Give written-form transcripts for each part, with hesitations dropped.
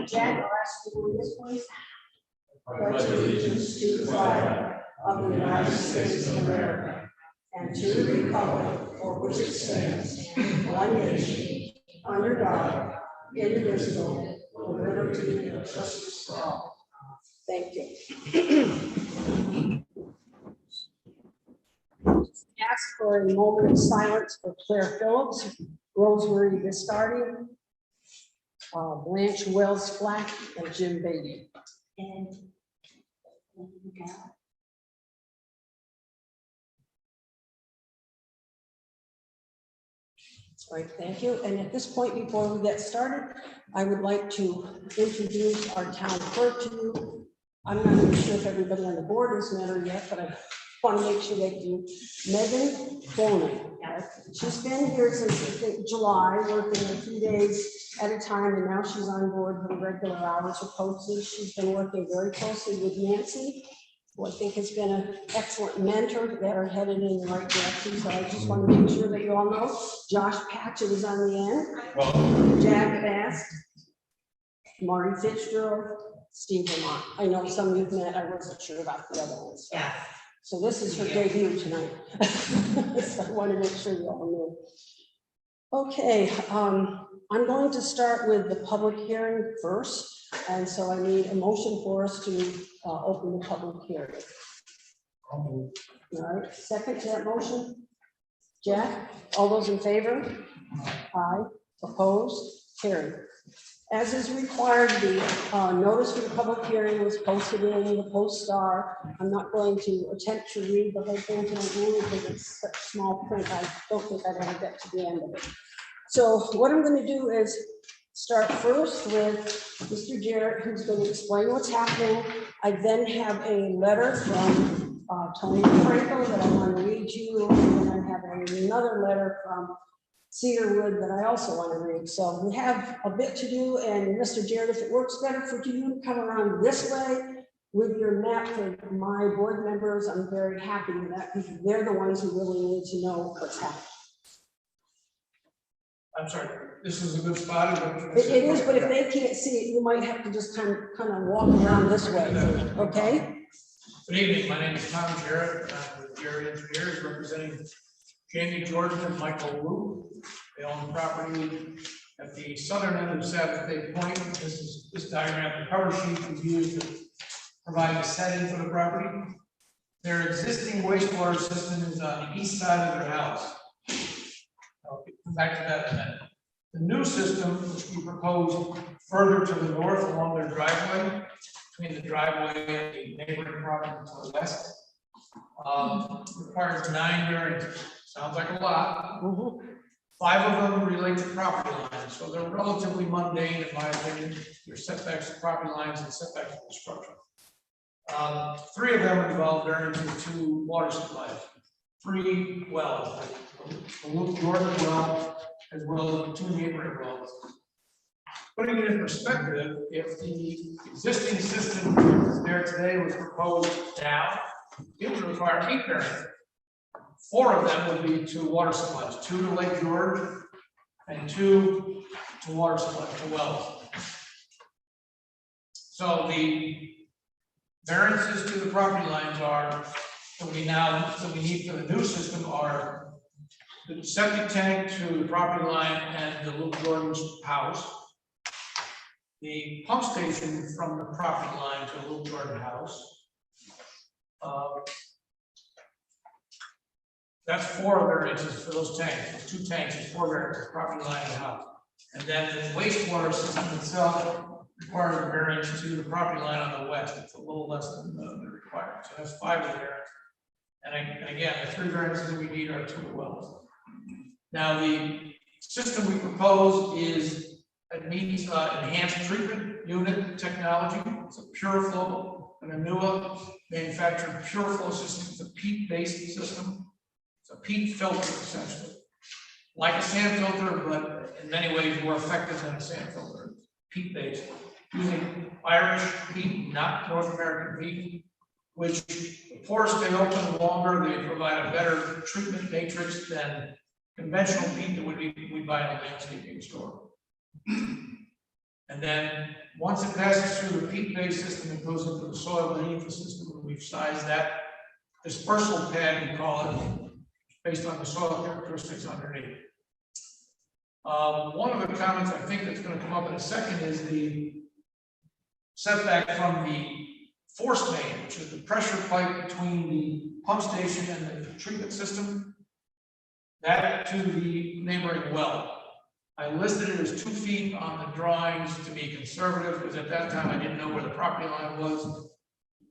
Jack, I'll ask you to do this, please. Pledge allegiance to the flag of the United States of America and to the republic for which it stands, one nation, under God, indivisible, with liberty and justice for all. Thank you. Ask for a moment of silence for Claire Phillips, Rosemary Biscardi, Blanche Wells Flack, and Jim Beatty. And right, thank you. And at this point, before we get started, I would like to introduce our town clerk to you. I'm not even sure if everybody on the board has met her yet, but I want to make sure that you, Megan Bonin. She's been here since I think July, working a few days at a time, and now she's on board for regular hours of postage. She's been working very closely with Nancy, who I think has been an excellent mentor that are headed in the right direction. So I just want to make sure that you all know Josh Patchett is on the end, Jack Bass, Marty Fitzgerald, Steve Vermont. I know some of you've met, I wasn't sure about the other ones. Yeah. So this is her debut tonight. So I want to make sure you all know. Okay, I'm going to start with the public hearing first. And so I need a motion for us to open the public hearing. All right, second to that motion? Jack, all those in favor? Aye. Opposed? Carried. As is required, the notice for the public hearing was posted in the Post-Star. I'm not going to attempt to read the whole thing tonight because it's such small print. I don't think I'd ever get to the end of it. So what I'm going to do is start first with Mr. Jarrett, who's going to explain what's happening. I then have a letter from Tony Franco that I want to read you, and then I have another letter from Cedarwood that I also want to read. So we have a bit to do, and Mr. Jarrett, if it works better for you to come around this way with your map for my board members, I'm very happy with that because they're the ones who really need to know what's happening. I'm sorry, this is a good spot. It is, but if they can't see it, you might have to just kind of walk around this way, okay? Good evening, my name is Tom Jarrett. I'm with Jarrett Engineers representing Jamie Jordan and Michael Wu. They own the property at the southern end of Sabbath Day Point. This diagram, the cover sheet was used to provide a setting for the property. Their existing wastewater system is on the east side of their house. I'll come back to that in a minute. The new system, which we propose further to the north along their driveway, between the driveway and the neighboring property to the west, requires 9 variances. Sounds like a lot. 5 of them relate to property lines, so they're relatively mundane in my opinion. Your setbacks to property lines and setbacks to construction. 3 of them involve variances to water supplies. 3 wells, the Luke Jordan well, as well as 2 neighboring wells. Putting it in perspective, if the existing system that's there today was proposed down, it would require 8 variances. 4 of them would be to water supplies, 2 to Lake George and 2 to water supplies, to wells. So the variances to the property lines are that we need for the new system are the septic tank to the property line and the Luke Jordan's house, the pump station from the property line to the Luke Jordan house. That's 4 variances for those tanks. 2 tanks is 4 variances, property line and house. And then the wastewater system itself requires a variance to the property line on the west. It's a little less than the required. So that's 5 of the variances. And again, the 3 variances that we need are 2 wells. Now the system we propose needs enhanced treatment unit technology. It's a pure flow, an Anua manufactured pure flow system. It's a peat-based system. It's a peat filter essentially, like a sand filter, but in many ways more effective than a sand filter. Peat-based, using Irish peat, not North American peat, which the pores stay open longer. They provide a better treatment matrix than conventional peat that we buy in a landscaping store. And then, once it passes through the peat-based system, it goes into the soil beneath the system, and we've sized that dispersal pad, we call it, based on the soil characteristics underneath. One of the comments I think that's going to come up in a second is the setback from the force main, which is the pressure pipe between the pump station and the treatment system, that to the neighboring well. I listed it as 2 feet on the drawings to be conservative, because at that time I didn't know where the property line was.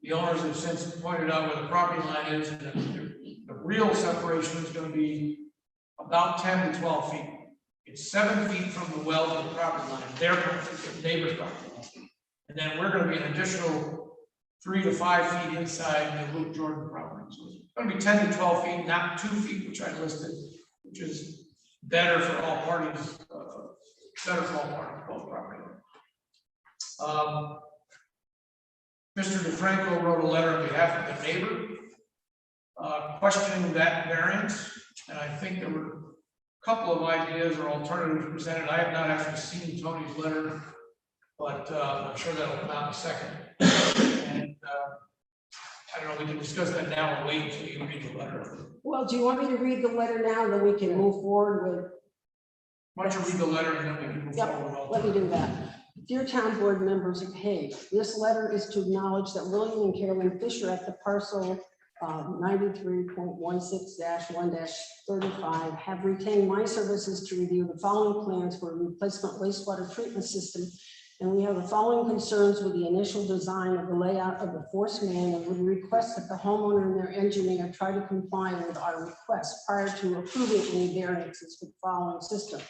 The owners have since pointed out where the property line is, and the real separation is going to be about 10 to 12 feet. It's 7 feet from the well to the property line, their neighbor's property line. And then we're going to be an additional 3 to 5 feet inside the Luke Jordan property. So it's going to be 10 to 12 feet, not 2 feet, which I listed, which is better for all parties, both property. Mr. DeFranco wrote a letter on behalf of the neighbor, questioning that variance, and I think there were a couple of ideas or alternatives presented. I have not actually seen Tony's letter, but I'm sure that'll come out in a second. And I don't know, we can discuss that now or wait until you read the letter. Well, do you want me to read the letter now, then we can move forward with? Why don't you read the letter and then we can move forward? Let me do that. Dear town board members of Hague, this letter is to acknowledge that William and Carolyn Fisher at the parcel 93.16-1-35 have retained my services to review the following plans for a replacement wastewater treatment system. And we have the following concerns with the initial design of the layout of the force main, and would request that the homeowner and their engineer try to comply with our request prior to approving any variances for the following system.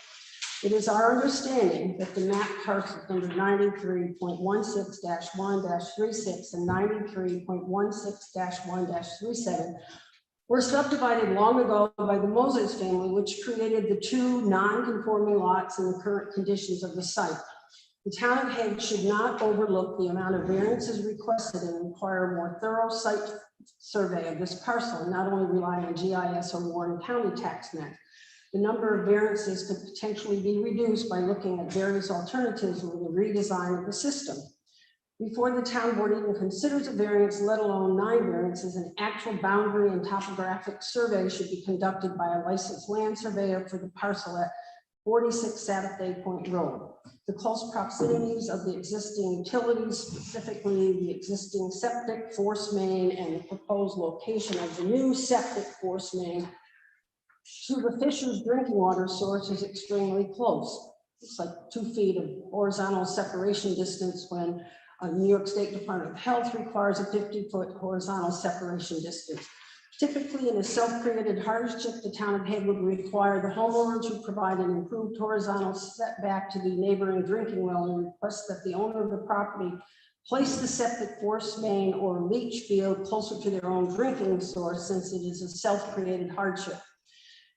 It is our understanding that the map parcels number 93.16-1-36 and 93.16-1-37 were subdivided long ago by the Moses family, which created the 2 non-conforming lots in the current conditions of the site. The town of Hague should not overlook the amount of variances requested and require a more thorough site survey of this parcel, and not only rely on GIS or Warren County tax map. The number of variances could potentially be reduced by looking at various alternatives with a redesign of the system. Before the town board even considers a variance, let alone 9 variances, an actual boundary and topographic survey should be conducted by a licensed land surveyor for the parcel at 46 Saturday Point Road. The close proximities of the existing utilities, specifically the existing septic force main and the proposed location of the new septic force main to the Fisher's drinking water source is extremely close. It's like 2 feet of horizontal separation distance when New York State Department of Health requires a 50-foot horizontal separation distance. Typically, in a self-created hardship, the town of Hague would require the homeowner to provide an improved horizontal setback to the neighboring drinking well and request that the owner of the property place the septic force main or leach field closer to their own drinking source, since it is a self-created hardship.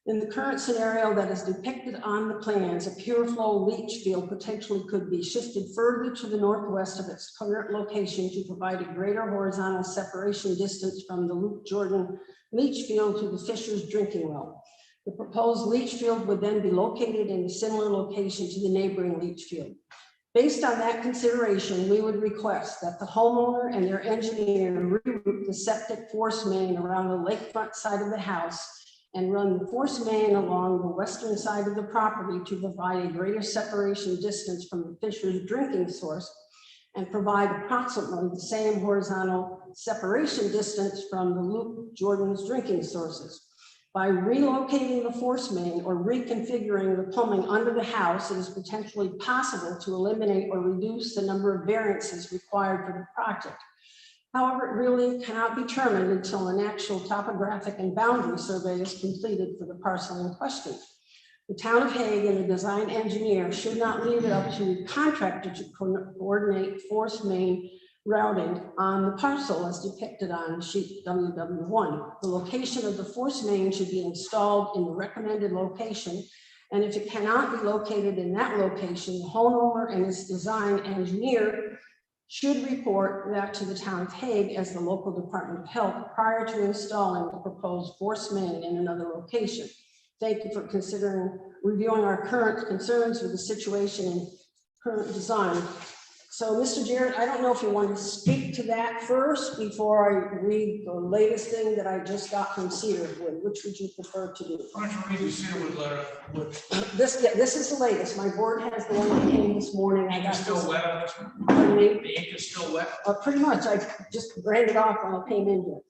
In the current scenario that is depicted on the plans, a pure flow leach field potentially could be shifted further to the northwest of its current location to provide a greater horizontal separation distance from the Luke Jordan leach field to the Fisher's drinking well. The proposed leach field would then be located in a similar location to the neighboring leach field. Based on that consideration, we would request that the homeowner and their engineer reroute the septic force main around the lakefront side of the house and run the force main along the western side of the property to provide a greater separation distance from the Fisher's drinking source and provide approximately the same horizontal separation distance from the Luke Jordan's drinking sources. By relocating the force main or reconfiguring the plumbing under the house, it is potentially possible to eliminate or reduce the number of variances required for the project. However, it really cannot be determined until an actual topographic and boundary survey is completed for the parcel in question. The town of Hague and the design engineer should not leave it up to the contractor to coordinate force main routing on the parcel as depicted on sheet WW1. The location of the force main should be installed in the recommended location, and if it cannot be located in that location, the homeowner and his design engineer should report that to the town of Hague as the local Department of Health prior to installing the proposed force main in another location. Thank you for reviewing our current concerns with the situation in current design. So, Mr. Jarrett, I don't know if you want to speak to that first before I read the latest thing that I just got from Cedarwood. Which would you prefer to do? Why don't you read the Cedarwood letter? This is the latest. My board has the one that came this morning. The ink is still wet on this one? Pardon me? The ink is still wet? Pretty much. I just ran it off when I came in here.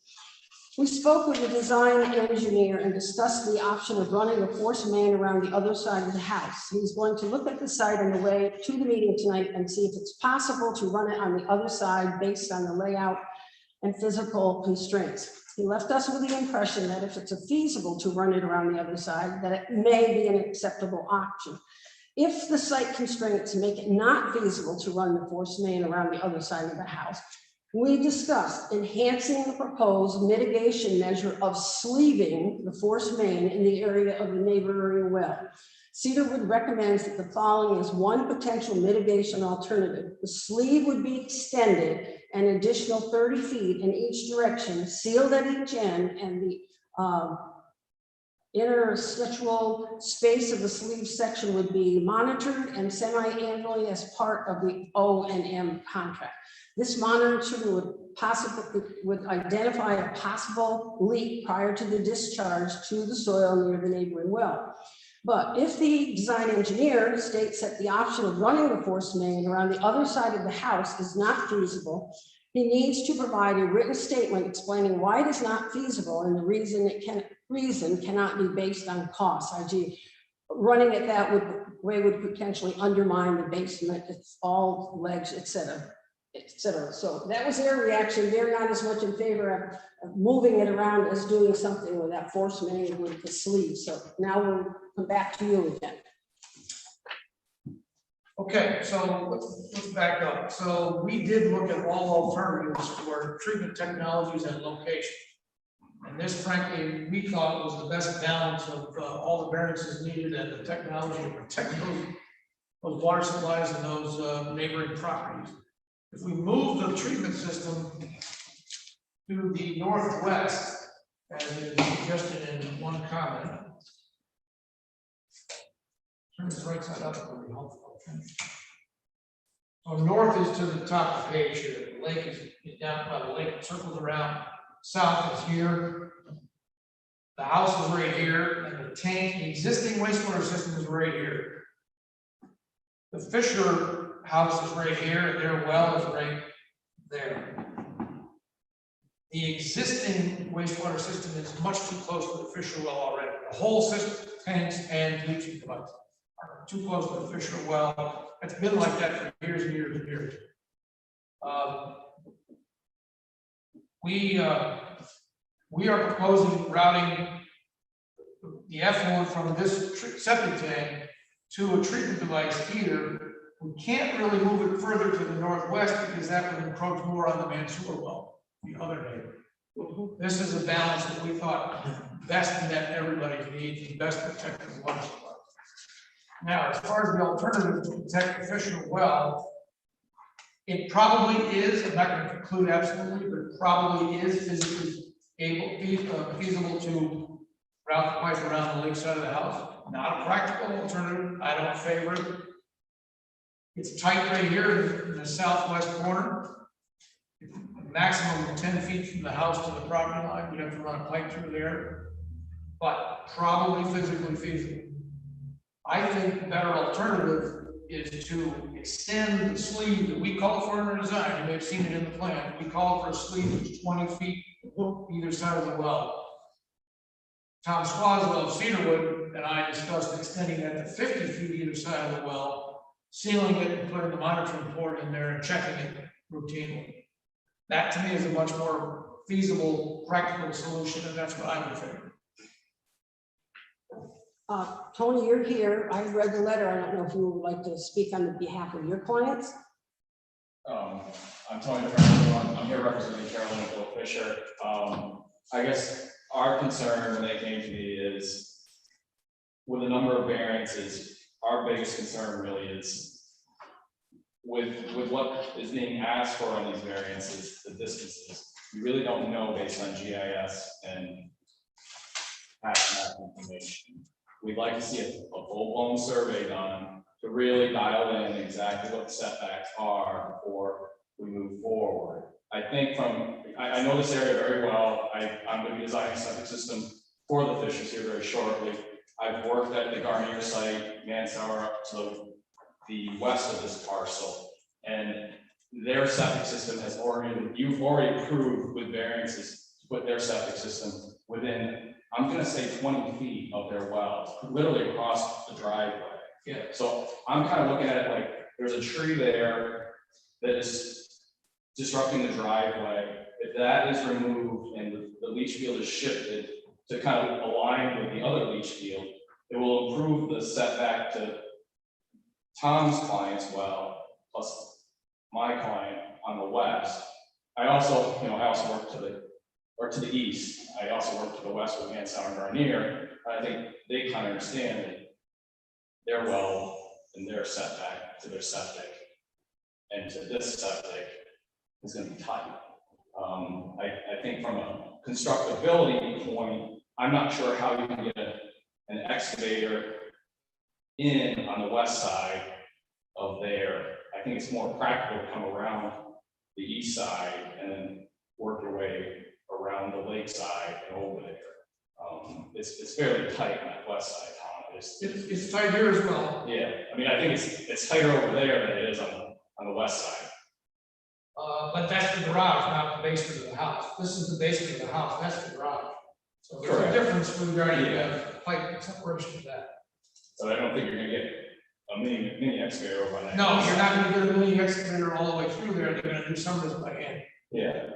We spoke with the design engineer and discussed the option of running a force main around the other side of the house. He's going to look at the site on the way to the meeting tonight and see if it's possible to run it on the other side based on the layout and physical constraints. He left us with the impression that if it's feasible to run it around the other side, that it may be an acceptable option. If the site constraints make it not feasible to run the force main around the other side of the house, we discussed enhancing the proposed mitigation measure of sleeving the force main in the area of the neighboring well. Cedarwood recommends that the following is one potential mitigation alternative. The sleeve would be extended an additional 30 feet in each direction, sealed at each end, and the interstitial space of the sleeve section would be monitored and semi-annually as part of the O&M contract. This monitoring would identify a possible leak prior to the discharge to the soil near the neighboring well. But if the design engineer states that the option of running the force main around the other side of the house is not feasible, he needs to provide a written statement explaining why it is not feasible and the reason cannot be based on cost, i.e. running it that way would potentially undermine the basement, it's all legs, etc. So that was their reaction. They're not as much in favor of moving it around as doing something with that force main with the sleeve. So now we'll come back to you again. Okay, so let's back up. So we did look at all alternatives for treatment technologies and location. And this, frankly, we thought was the best balance of all the variances needed and the technology to protect those water supplies and those neighboring properties. If we move the treatment system to the northwest, as is suggested in one comment, turn this right side up, would be helpful. So north is to the top of the page here. The lake is down by the lake, it circles around. South is here. The house is right here, and the tank, the existing wastewater system is right here. The Fisher house is right here, and their well is right there. The existing wastewater system is much too close to the Fisher well already. The whole system, tanks and leaching devices, are too close to the Fisher well. It's been like that for years and years and years. We are proposing routing the effluent from this septic tank to a treatment device here. We can't really move it further to the northwest because that would encroach more on the Mansour well, the other neighbor. This is a balance that we thought best met everybody's needs and best protected the water supply. Now, as far as the alternative to protect the Fisher well, it probably is, I'm not going to conclude absolutely, but it probably is physically feasible to route the pipe around the lake side of the house. Not a practical alternative. I don't favor it. It's tight right here in the southwest corner. A maximum of 10 feet from the house to the property line. We'd have to run a pipe through there, but probably physically feasible. I think the better alternative is to extend the sleeve that we call for in our design. You may have seen it in the plan. We call for a sleeve that's 20 feet either side of the well. Tom Swaslow of Cedarwood and I discussed extending that to 50 feet either side of the well, sealing it and putting the monitoring port in there and checking it routinely. That to me is a much more feasible, practical solution, and that's what I would favor. Tony, you're here. I read the letter. I don't know if you would like to speak on behalf of your clients. I'm Tony Franco. I'm here representing Carolyn and Bill Fisher. I guess our concern when they came to me is with a number of variances, our biggest concern really is with what is being asked for on these variances, the distances. We really don't know based on GIS and past map information. We'd like to see a full-blown survey done to really dial in exactly what the setbacks are before we move forward. I think I know this area very well. I'm going to be designing a septic system for the Fishers here very shortly. I've worked at the Garnier site, Mansour, up to the west of this parcel, and their septic system has you've already approved with variances to put their septic system within, I'm gonna say 20 feet of their well, literally across the driveway. Yeah. So I'm kind of looking at it like, there's a tree there that is disrupting the driveway. If that is removed and the leach field is shifted to kind of align with the other leach field, it will improve the setback to Tom's client's well, plus my client on the west. I also work to the east. I also work to the west with Mansour and Garnier. I think they kind of understand that their well and their setback to their septic and to this septic is going to be tight. I think from a constructability point, I'm not sure how you can get an excavator in on the west side of there. I think it's more practical to come around the east side and then work your way around the lake side and over there. It's fairly tight on that west side, Tom. It's tight here as well. Yeah, I mean, I think it's tighter over there than it is on the west side. But that's the garage, not the basement of the house. This is the basement of the house, that's the garage. So there's Correct. a difference when you're already have pipe separation of that. So I don't think you're gonna get a mini excavator over on that. No, you're not gonna get a mini excavator all the way through there, they're gonna do some of this by hand. Yeah.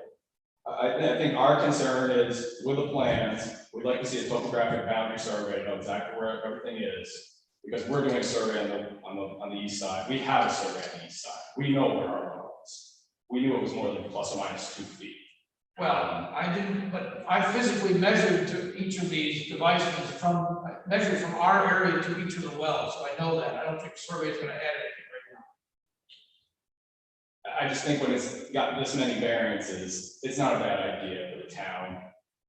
I think our concern is with the plans, we'd like to see a topographic boundary survey, know exactly where everything is. Because we're doing a survey on the east side. We have a survey on the east side. We know where our well is. We knew it was more than plus or minus 2 feet. Well, I didn't, but I physically measured to each of these devices measured from our area to each of the wells, so I know that. I don't think the survey is gonna add anything right now. I just think when it's got this many variances, it's not a bad idea for the town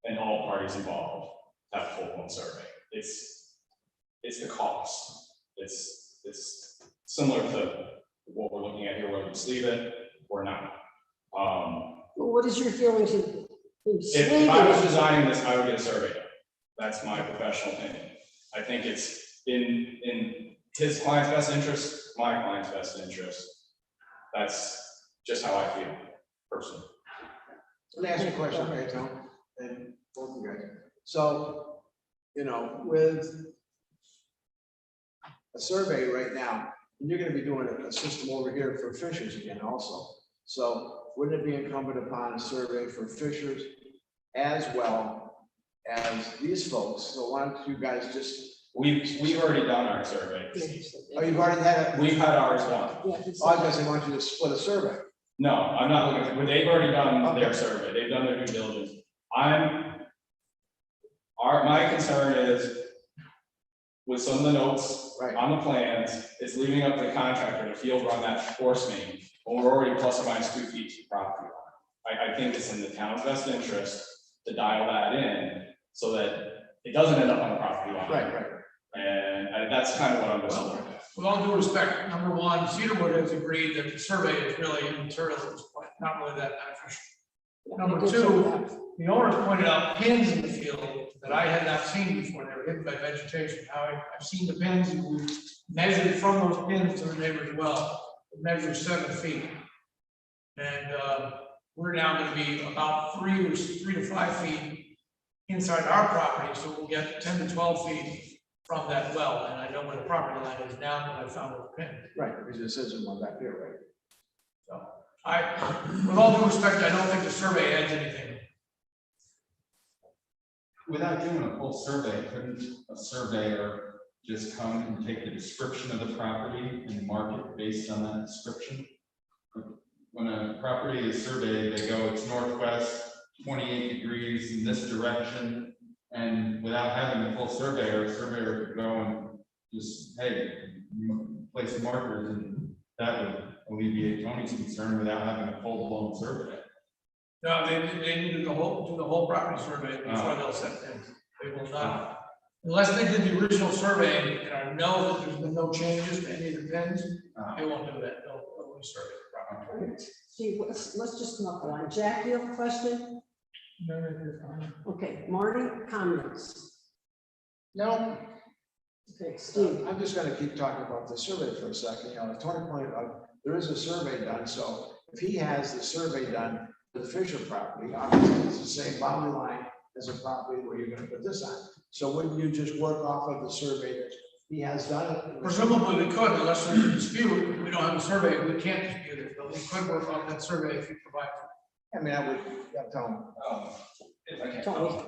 and all parties involved to have a full-blown survey. It's the cost. It's similar to what we're looking at here, whether we sleeve it or not. Well, what is your feeling to? If I was designing this, I would get a survey done. That's my professional opinion. I think it's in his client's best interest, my client's best interest. That's just how I feel personally. Let me ask you a question, okay, Tom, and both of you guys. So, with a survey right now, and you're gonna be doing a system over here for Fishers again also. So wouldn't it be incumbent upon a survey for Fishers as well as these folks? So why don't you guys just, We've already done our survey. oh, you've already had it? We've had ours done. Yeah, Oh, I guess I want you to split a survey. No, I'm not looking, well, they've already done their survey, they've done their due diligence. My concern is with some of the notes Right. on the plans, it's leaving up to the contractor to field run that force main, when we're already plus or minus 2 feet to the property line. I think it's in the town's best interest to dial that in so that it doesn't end up on the property line. Right. And that's kind of what I'm just looking at. With all due respect, number one, Cedarwood has agreed that the survey is really immaterial at this point, not really that beneficial. Number two, the owners pointed out pins in the field that I had not seen before. They were hidden by vegetation. Now I've seen the pins, and we measured from those pins to the neighbor's well. It measures 7 feet. And we're now going to be about 3 to 5 feet inside our property, so we'll get 10 to 12 feet from that well. And I know where the property line is now, but I found the pin. Right, because it says in one back here, right? So with all due respect, I don't think the survey adds anything. Without doing a full survey, couldn't a surveyor just come and take the description of the property and mark it based on that description? When a property is surveyed, they go, it's northwest, 28 degrees in this direction, and without having a full surveyor, a surveyor could go and just, hey, place markers, and that would alleviate Tony's concern without having a full-blown survey. No, they need to do the whole property survey before they'll set things. They will not. Unless they did the original survey, and I know that there's been no changes to any of the pins, they won't do that, they'll resurvey the property. Steve, let's just come up with one. Jack, you have a question? No, you're fine. Okay, Marty, comments? No, Okay, Steve, I'm just gonna keep talking about the survey for a second, you know, Tony pointed out, there is a survey done, so if he has the survey done for the Fisher property, obviously it's the same boundary line as a property where you're gonna put this on. So wouldn't you just work off of the survey that he has done it? Presumably we could, unless there's a dispute, we don't have a survey, we can't dispute it, but we could work on that survey if you provide. I mean, I would, yeah, tell him. If I can, Tony.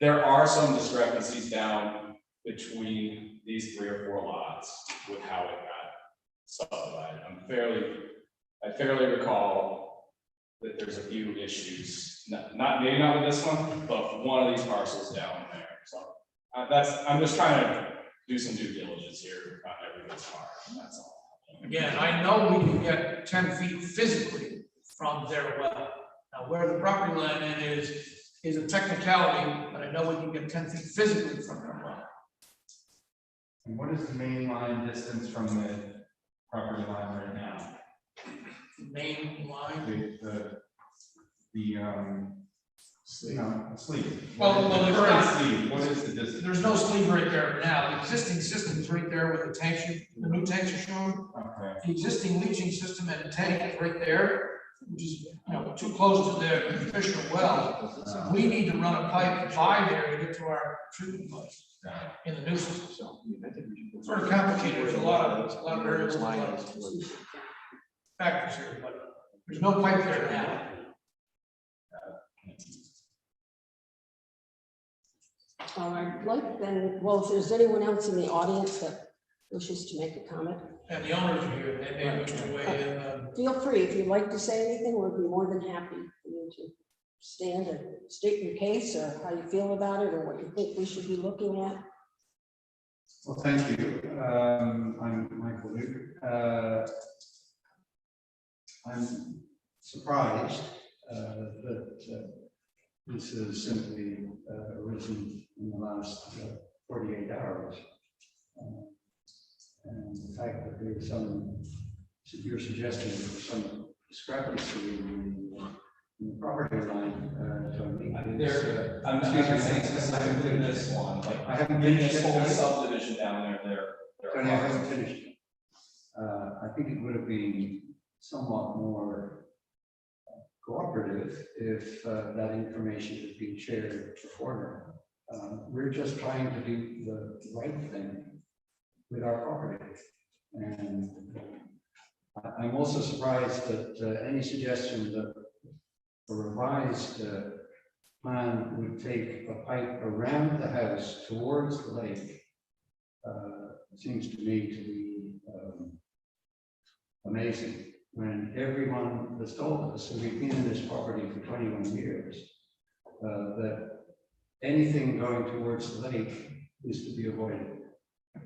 there are some discrepancies down between these 3 or 4 lots with how it got subdivided. I fairly recall that there's a few issues, maybe not with this one, but one of these parcels down there. So I'm just trying to do some due diligence here on everybody's part, that's all. Again, I know we can get 10 feet physically from their well. Now, where the property line is a technicality, but I know we can get 10 feet physically from their well. And what is the main line distance from the property line right now? The main line. Sleeve. Well, The there's current not- sleeve, what is the distance? There's no sleeve right there now. The existing system is right there where the tanks, the new tanks are shown. Okay, The existing leaching system and the tank is right there, which is, too close to the Fisher well. We need to run a pipe by there to get to our treatment place in the new system. So, I mean, I think we should- Sort of complicated. There's a lot of variables, a lot Line of is- factors here, but there's no pipe there now. all right, like then, well, if there's anyone else in the audience that wishes to make a comment, And the owners are here, they may wish to weigh in. feel free. If you'd like to say anything, we'd be more than happy for you to stand and state your case or how you feel about it or what you think we should be looking at. Well, thank you. I'm Michael Luke. I'm surprised that this has simply arisen in the last 48 hours. And the fact that there's you're suggesting that there's some discrepancy in the property line, Tony. I'm not saying specifically this one, like, I haven't in finished this it. whole subdivision down there, Tony, I haven't finished it. I think it would have been somewhat more cooperative if that information had been shared before. We're just trying to do the right thing with our property. And I'm also surprised that any suggestion that a revised plan would take a pipe around the house towards the lake seems to me to be amazing. When everyone has told us, and we've been in this property for 21 years, that anything going towards the lake is to be avoided.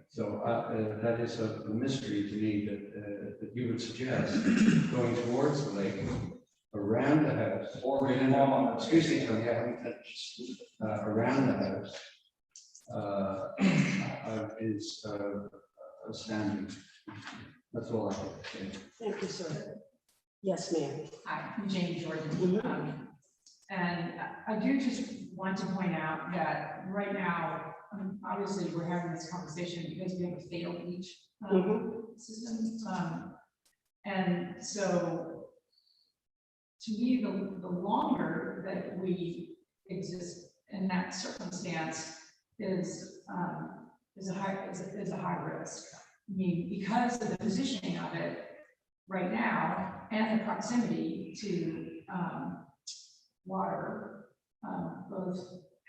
So that is a mystery to me that you would suggest going towards the lake, around the house, or excuse me, Tony, I haven't finished. Around the house is outstanding. That's all I have to say. Thank you, sir. Yes, ma'am. Hi, I'm Jane Jordan. And I do just want to point out that right now, obviously, we're having this conversation because we have a failed leach system. And so, to me, the longer that we exist in that circumstance is a high risk. I mean, because of the positioning of it right now and the proximity to water, both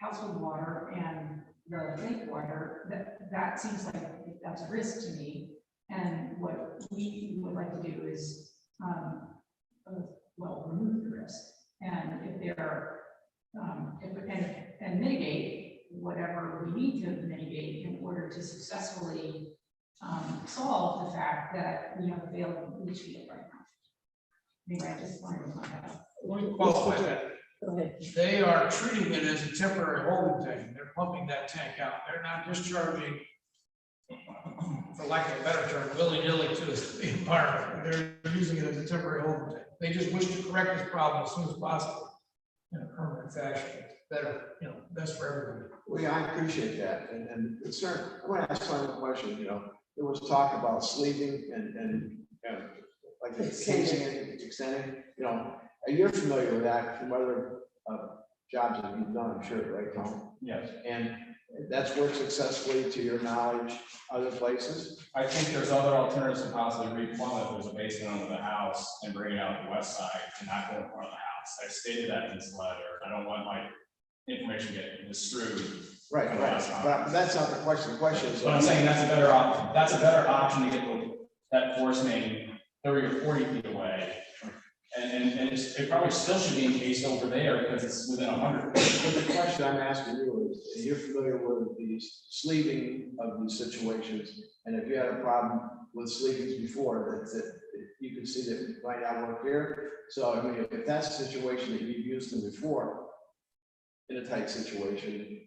household water and the lake water, that seems like that's a risk to me. And what we would like to do is, remove the risk. And if there, and mitigate whatever we need to mitigate in order to successfully solve the fact that we have a failed leach field right now. Maybe I just wanted to point that out. Let me qualify that. Go ahead. They are treating it as a temporary holding tank. They're pumping that tank out. They're not discharging, for lack of a better term, willy-nilly to the environment. They're using it as a temporary holding tank. They just wish to correct this problem as soon as possible in a permanent fashion. It's better, best for everybody. Well, yeah, I appreciate that, and concern, I want to ask one question, there was talk about sleeving and like casing and extending, you're familiar with that from other jobs that you've done, I'm sure, right, Tom? Yes, And that's worked successfully to your knowledge, other places? I think there's other alternatives to possibly replumb if there's a basement under the house and bring it out the west side and not go in front of the house. I stated that in this letter. I don't want my information getting misconstrued. Right, but that's not the question, the question is. But I'm saying that's a better option. That's a better option to get that force main 30 or 40 feet away. And it probably still should be encased over there because it's within 100 feet. But the question I'm asking you is, you're familiar with the sleeving of these situations, and if you had a problem with sleevings before, that you can see that it might not work here. So, I mean, if that's a situation that you've used them before, in a tight situation,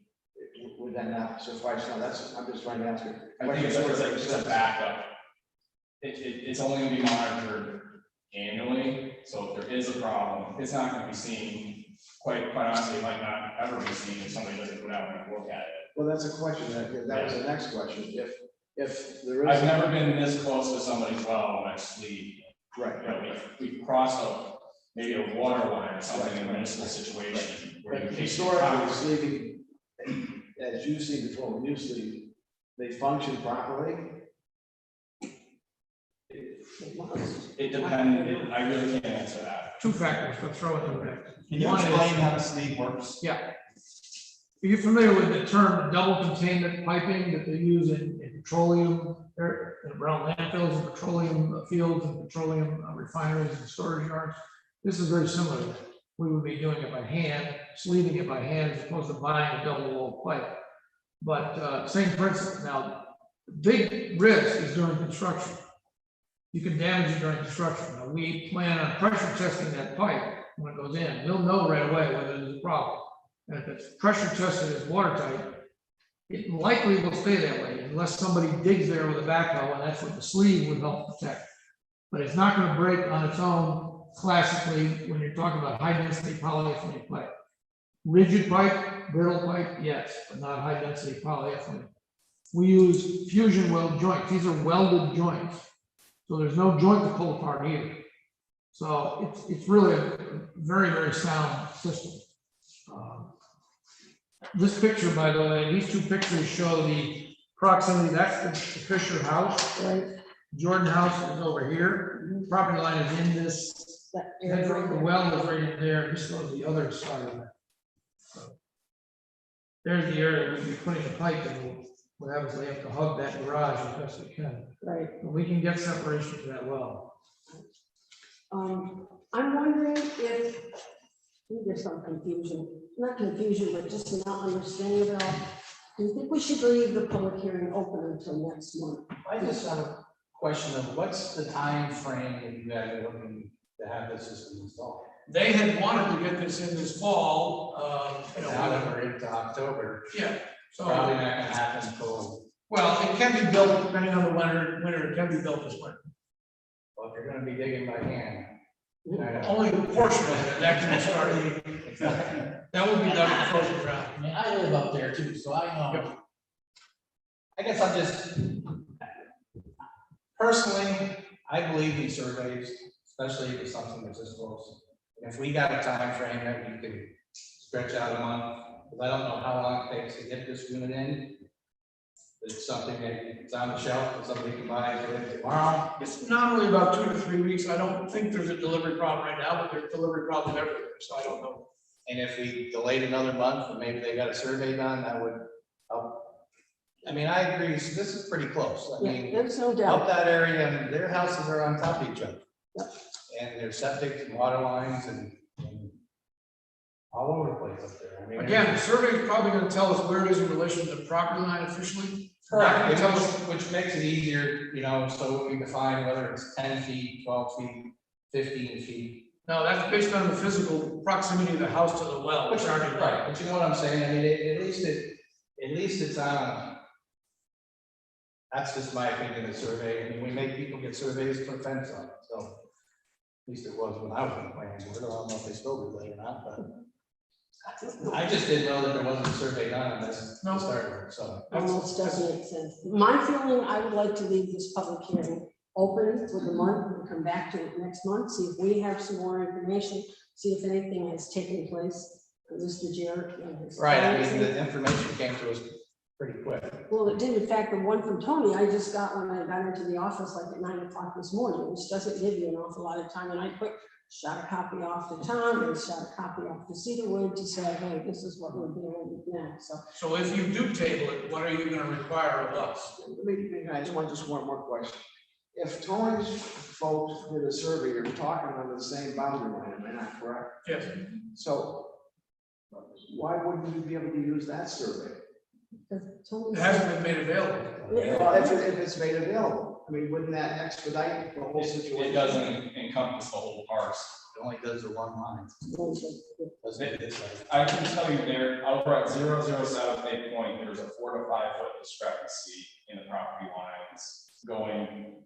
would that not suffice? No, I'm just trying to ask you. I think it's a backup. It's only going to be monitored annually. So if there is a problem, it's not going to be seen. Quite honestly, it might not ever be seen if somebody doesn't go out and look at it. Well, that's a question. That was the next question. If there is. I've never been this close to somebody's well when I sleep. Right. We crossed maybe a water line or something in a municipal situation. Where But you historically, sleeving, as you see before, when you sleep, they function properly. It depends. I really can't answer that. Two factors, but throw it in the mix. Can you One is- explain how the sleeve works? Yeah. Are you familiar with the term double containment piping that they use in petroleum, around landfills and petroleum fields and petroleum refineries and storage yards? This is very similar to that. We would be doing it by hand, sleeving it by hand as opposed to buying a double wall pipe. But same principle. Now, the big risk is during construction. You can damage it during construction. Now, we plan on pressure testing that pipe when it goes in. We'll know right away whether there's a problem. And if it's pressure tested as watertight, it likely will stay that way unless somebody digs there with a backhoe, and that's what the sleeve would help protect. But it's not going to break on its own classically when you're talking about high density polyethylene pipe. Rigid pipe, brittle pipe, yes, but not high density polyethylene. We use fusion weld joints. These are welded joints. So there's no joint to pull apart either. So it's really a very, very sound system. This picture, by the way, these two pictures show the proximity. That's the Fisher house, right? Jordan house is over here. Property line is in this. The well is right in there. This goes the other side of that. So there's the area we'd be putting the pipe in. What happens, they have to hug that garage as best we can. Right. And we can get separation to that well. I'm wondering if, there's some confusion, not confusion, but just not understanding it all. Do you think we should leave the public hearing open until next month? I just have a question of what's the time frame that you guys are looking to have this system installed? They had wanted to get this in this fall, Now that we're into October, yeah, so, probably not gonna happen until, well, it can be built depending on the winter, it can be built this winter. well, if you're gonna be digging by hand. Only a portion of it, that can be started. That would be done in frozen ground. I mean, I live up there too, so I know. I guess I'm just, personally, I believe these surveys, especially if it's something that's this close. If we got a time frame that we could stretch out a month, because I don't know how long it takes to get this unit in. It's something that it's on the shelf and somebody can buy it tomorrow. It's normally about 2 to 3 weeks. I don't think there's a delivery problem right now, but there's delivery problem everywhere, so I don't know. And if we delayed another month, and maybe they got a survey done, that would help. I mean, I agree, so this is pretty close. I Yeah, mean, there's no up doubt. that area, and their houses are on top of each other. Yep. And there's septic and water lines and all over the place up there. I mean, Again, the survey is probably gonna tell us where it is in relation to the property line officially. Not gonna tell us, Which makes it easier, so we can define whether it's 10 feet, 12 feet, 15 feet. No, that's based on the physical proximity of the house to the well, which aren't Right, but you know what I'm saying, I mean, at least it's on. That's just my opinion of survey, I mean, we make people get surveys to put fence on, so. At least it was when I was in the planning board, I don't know if they still do that or not, but. I just didn't know that there wasn't a survey done on this to start with, so. Almost doesn't make sense. My feeling, I would like to leave this public hearing open for the month, and come back to it next month, see if we have some more information, see if anything has taken place. Mr. Jarrett. Right, I mean, the information came to us pretty quick. Well, it did. In fact, the one from Tony, I just got when I got into the office like at 9 o'clock this morning, which doesn't give you an awful lot of time. And I shot a copy off to Tom and shot a copy off to Cedarwood to say, hey, this is what we're dealing with now. So if you do table it, what are you gonna require of us? I just want one more question. If Tony's folks did a survey, you're talking on the same boundary line, am I not correct? Yes. So why wouldn't you be able to use that survey? It hasn't been made available. Well, if it's made available, I mean, wouldn't that expedite the whole situation? It doesn't encompass the whole parcel. It only does the one line. I can tell you there, over at 007 Bay Point, there's a 4 to 5 foot discrepancy in the property lines going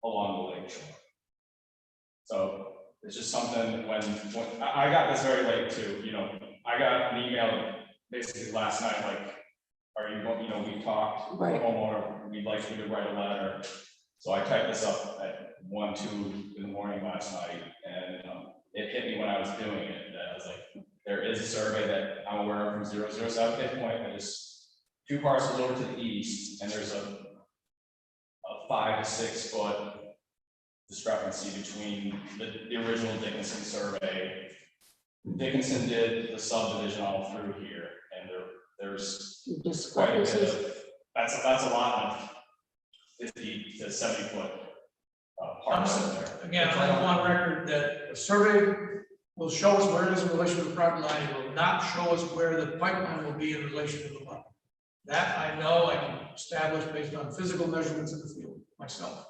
along the lake shore. So it's just something when I got this very late too, you know, I got an email basically last night, like, are you going, you know, we talked, Right. homeowner, we'd like you to write a letter. So I typed this up at 1, 2 in the morning last night, and it hit me when I was doing it, that I was like, there is a survey that I'm aware of from 007 Bay Point, that is 2 parcels over to the east, and there's a 5 to 6 foot discrepancy between the original Dickinson survey. Dickinson did the subdivision all through here, and there's quite a bit of, that's a lot of 50 to 70 foot parcel there. Again, I want record that a survey will show us where it is in relation to the property line. It will not show us where the pipeline will be in relation to the line. That I know I can establish based on physical measurements in the field myself.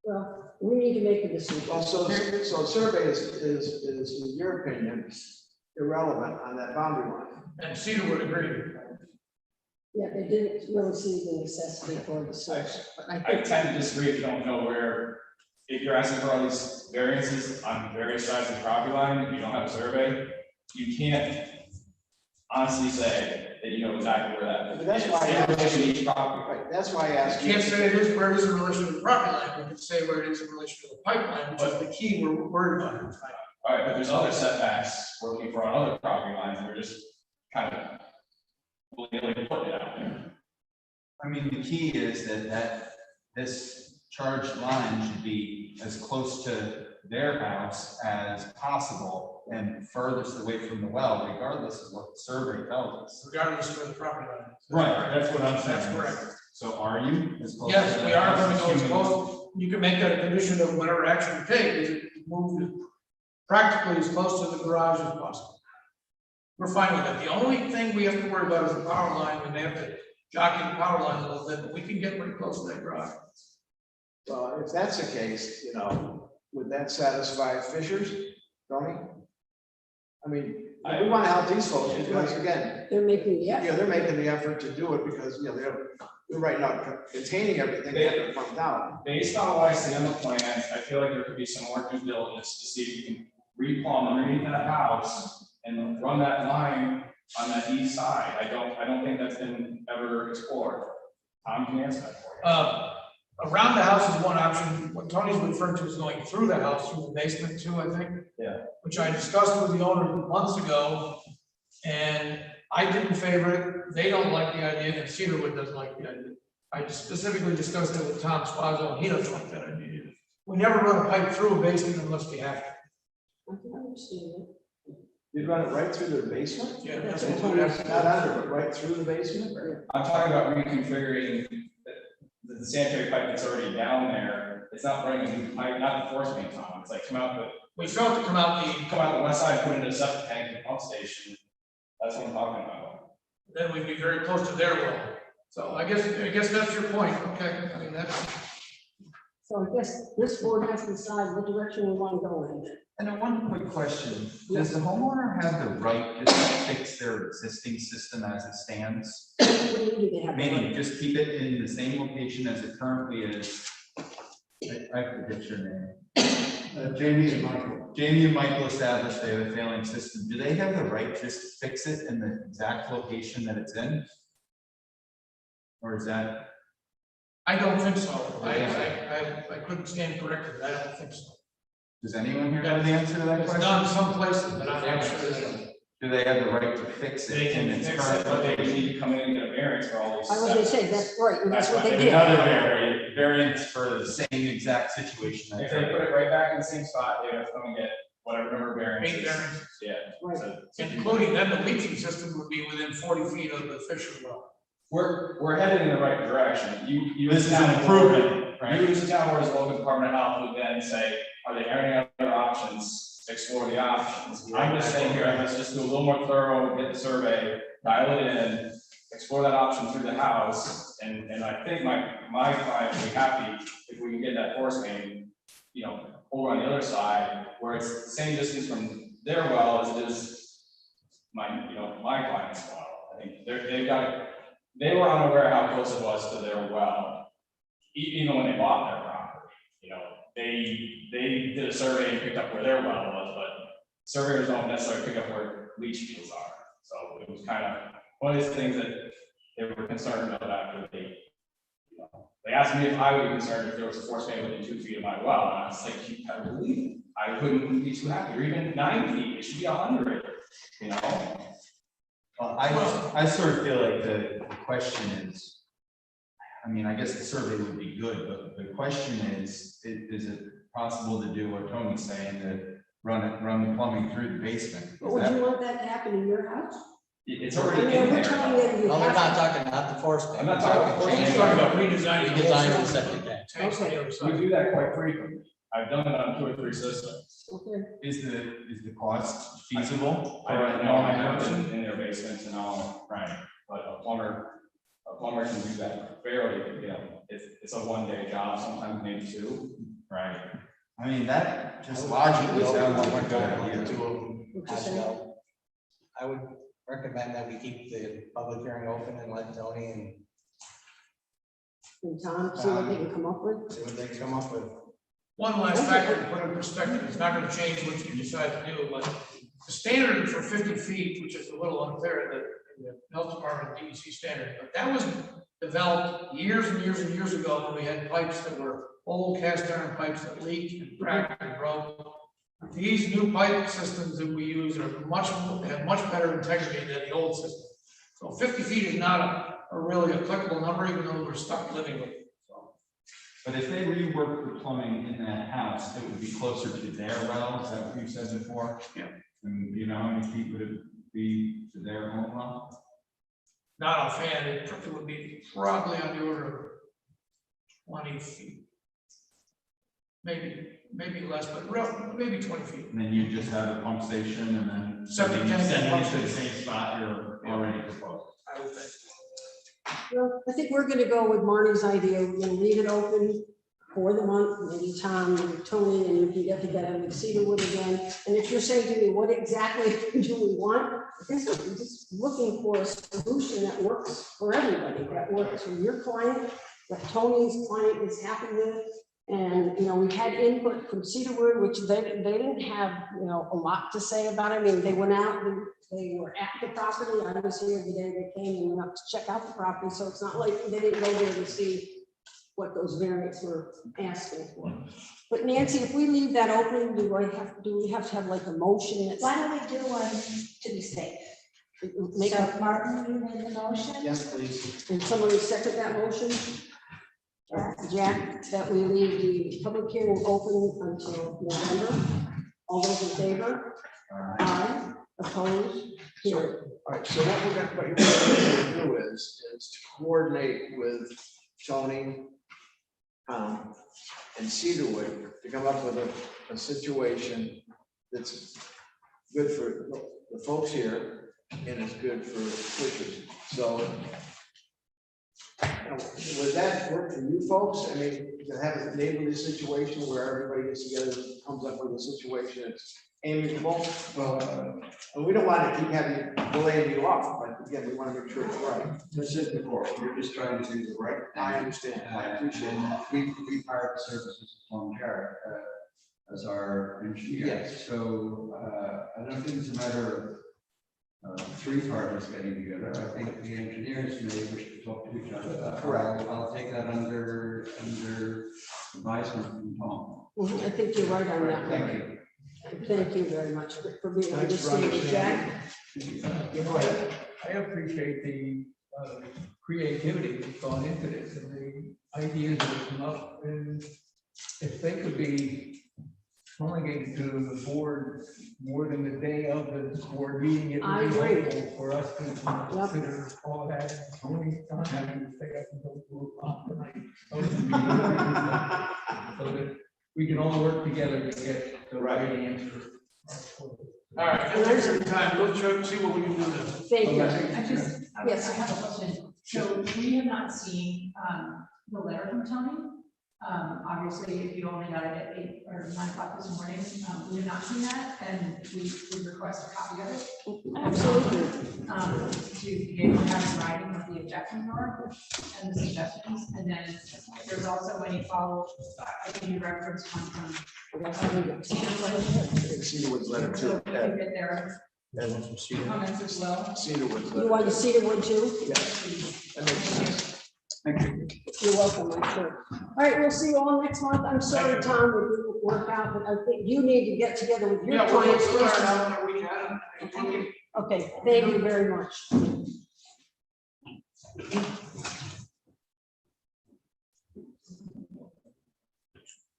Well, we need to make a decision. Well, so survey is, in your opinion, irrelevant on that boundary line. And Cedar would agree. Yeah, they didn't really see the necessity for the search, but I I think tend to disagree if you don't know where, if you're asking for all these variances on various sides of the property line, if you don't have a survey, you can't honestly say that you know exactly where that is. But that's why I It's in relation to each property. Right, that's why I asked You you. can't say it is where it is in relation to the property line. We can say where it is in relation to the pipeline, which is the key we're worried about. All right, but there's other setbacks we're looking for on other property lines, and we're just kind of willy-nilly putting it out there. I mean, the key is that this charged line should be as close to their house as possible and furthest away from the well, regardless of what the survey tells us. Regardless of where the property line is. Right, that's what I'm saying. That's correct. So are you as close? Yes, to we their are house going as to go as humanly- close. You can make that a condition of whatever action you take, is it move practically as close to the garage as possible. We're fine with that. The only thing we have to worry about is the power line. We may have to jockey the power line a little bit, but we can get pretty close to that garage. Well, if that's the case, you know, would that satisfy Fishers, Tony? I mean, we want to help these folks because again, they're making the effort. they're making the effort to do it because, you know, they're right now containing everything they have to come down. Based on what I see on the plans, I feel like there could be some more due diligence to see if you can replumb underneath that house and run that line on that east side. I don't think that's been ever explored. Tom can answer that for you. Around the house is one option. What Tony's referring to is going through the house, through the basement too, I think. Yeah. Which I discussed with the owner months ago, and I didn't favor it. They don't like the idea, and Cedarwood doesn't like the idea. I specifically discussed it with Tom Spazo, and he doesn't like that idea either. We never run a pipe through a basement unless we have to. I can understand it. You'd run it right through their basement? Yeah, that's That's what we have to Not do. under, but right through the basement? I'm talking about reconfiguring the sanitary pipe that's already down there. It's not running a new pipe, not the force main, Tom. It's like come out We felt to come out the west side, put it in a septic tank and pump station. That's what I'm talking about. then we'd be very close to their well. So I guess that's your point, okay? I mean, that's, So I guess this board has to decide what direction we want to go in. And then one quick question, does the homeowner have the right just to fix their existing system as it stands? What do you mean they have the Meaning right? just keep it in the same location as it currently is? I forget your name. Jamie and Michael. Jamie and Michael established they have a failing system. Do they have the right just to fix it in the exact location that it's in? Or is that? I don't think so. I couldn't stand corrected. I don't think so. Does anyone here know the answer to that It's question? done some places, but I'm not sure. Do they have the right to fix They it in can its fix current it, but they location? need to come in and get a variance for all these I was gonna steps. say, that's right, and that's what why they they did. Another variance for the same exact situation. If they put it right back in the same spot, they have to come and get whatever number of variances. 8 variances, Yeah. Right. So- including then the leaching system would be within 40 feet of the Fisher well. We're headed in the right direction. You. This is as an town board- improvement, right? You as a town board, as local department of health would then say, are there any other options? Explore the options. I'm just saying here, let's just do a little more thorough, get the survey, dial it in, explore that option through the house. And I think my client would be happy if we can get that force main, over on the other side, where it's the same distance from their well as it is my client's well. I think they were unaware how close it was to their well, even when they bought their property. They did a survey and picked up where their well was, but surveyors don't necessarily pick up where leach fields are. So it was kind of one of these things that they were concerned about after they asked me if I would be concerned if there was a force main within 2 feet of my well, and I was like, you better believe it. I wouldn't be too happy, or even 9 feet, it should be 100, Well, I sort of feel like the question is, I mean, I guess the survey would be good, but the question is it possible to do what Tony's saying, to run the plumbing through the basement? Is But would that- you want that to happen in your house? It's I already mean, in we're there. telling you you No, we're not have to. talking about the force main. I'm not talking about force main. He's talking about redesigning the Redesign whole the system. septic tank. Tanks on the other We side. do that quite frequently. I've done it on 2 or 3 systems. Okay, Is the cost feasible? I don't for know, I a have person? been in their basements and all, right, but a plumber can do that fairly, it's a 1-day job, sometimes maybe 2. Right. I mean, that just Logically, logically sounds like a we're good going idea. to do them What you as saying? well. I would recommend that we keep the public hearing open and let Tony and Tom, see what they can come up with. and see what they can come up with. One last factor to put in perspective, it's not gonna change what you decide to do, but the standard for 50 feet, which is a little unfair, the health department DEC standard, but that was developed years and years and years ago when we had pipes that were old cast iron pipes that leaked and cracked and broke. These new pipe systems that we use are have much better integrity than the old system. So 50 feet is not a really applicable number, even though we're stuck living with it. So, But if they rework the plumbing in that house, it would be closer to their well, is that what you said before? Yeah. And you know, how many feet would it be to their home well? not offhand, it would be probably on the order of 20 feet. Maybe less, but maybe 20 feet. And then you just have a pump station and then Septic tank and send pump it to the station. same spot you're already proposed. I would think. Well, I think we're gonna go with Marnie's idea, we're gonna leave it open for the month, maybe Tom and Tony, and you can get together with Cedarwood again. And if you're saying to me, what exactly do we want? I guess we're just looking for a solution that works for everybody, that works for your client, that Tony's client is happy with. And, we had input from Cedarwood, which they didn't have, a lot to say about it. I mean, they went out, they were at the property. I was here the day they came and went up to check out the property. So it's not like they didn't go there to see what those variants were asking for. But Nancy, if we leave that open, do we have to have like a motion? That's Why don't we do one to be safe? make So a, Martin, you made the motion? Yes, please. and somebody second that motion? Jack, that we leave the public hearing open until November. All those in favor? Aye. Opposed? Here. All right, so what you're gonna do is to coordinate with Tony, and Cedarwood to come up with a situation that's good for the folks here and is good for Fishers. So would that work for you folks? I mean, we can have a neighborly situation where everybody gets together, and comes up with a situation that's amicable. And we don't want to keep having delaying you off, but again, we want to make sure it's right. That's it before, we're just trying to do the right thing. I understand, I appreciate it. We hired services from Jared as our engineer. Yes. So I don't think it's a matter of three parties getting together. I think the engineers may wish to talk to each other. Correct. I'll take that under advisement from Tom. I think you're right on that. Thank you. Thank you very much for being Thanks for understanding, Jack. I appreciate the creativity that's gone into this and the ideas that have come up. And if they could be promulgated to the board more than the day of the board meeting, it I would be agree. helpful for us to consider all that. Only not having to stay up until 2 o'clock tonight. So that we can all work together to get the right answer. All right, thanks for your time. We'll try to see what we can do then. Thank you. Yes, I have a question. So we have not seen, the letter from Tony. Obviously, if you only got it at 8 or 9 o'clock this morning, we have not seen that, and we would request a copy of it. Absolutely. To be able to have in writing what the objections are and the suggestions, and then if there's also any follow-up, I can reference one from. Cedarwood's letter too. So we can get their comments as well. Cedarwood's You letter. want to see the one too? Yeah, that makes sense. Thank you. You're welcome, I'm sure. All right, we'll see you all next month. I'm sorry, Tom, it didn't work out, but I think you need to get together with your Yeah, we'll clients start first. out when we can. Okay, thank you very much.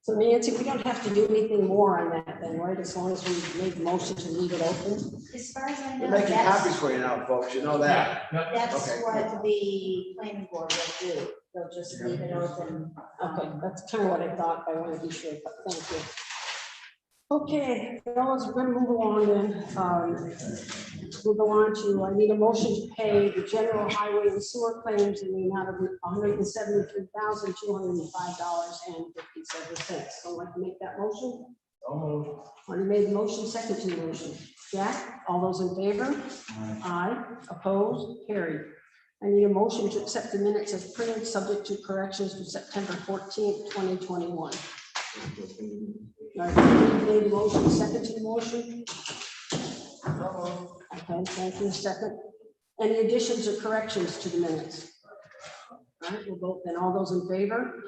So Nancy, we don't have to do anything more on that then, right? As long as we make motion to leave it open? As far as I We're know, making copies that's, for you now, folks, you know that. that's Okay. what the planning board will do. They'll just leave it open. Okay, that's kind of what I thought. I want to be sure, but thank you. Okay, fellas, we're going to move along then. We'll go on to, I need a motion to pay the general highway and sewer claims in the amount of $173,205.57. Someone like to make that motion? Already made the motion, second to the motion. Jack, all those in favor? Aye. Opposed? Carried. I need a motion to accept the minutes as printed, subject to corrections for September 14th, 2021. All right, made the motion, second to the motion. Okay, thank you, second. Any additions or corrections to the minutes? All right, we'll vote then. All those in favor?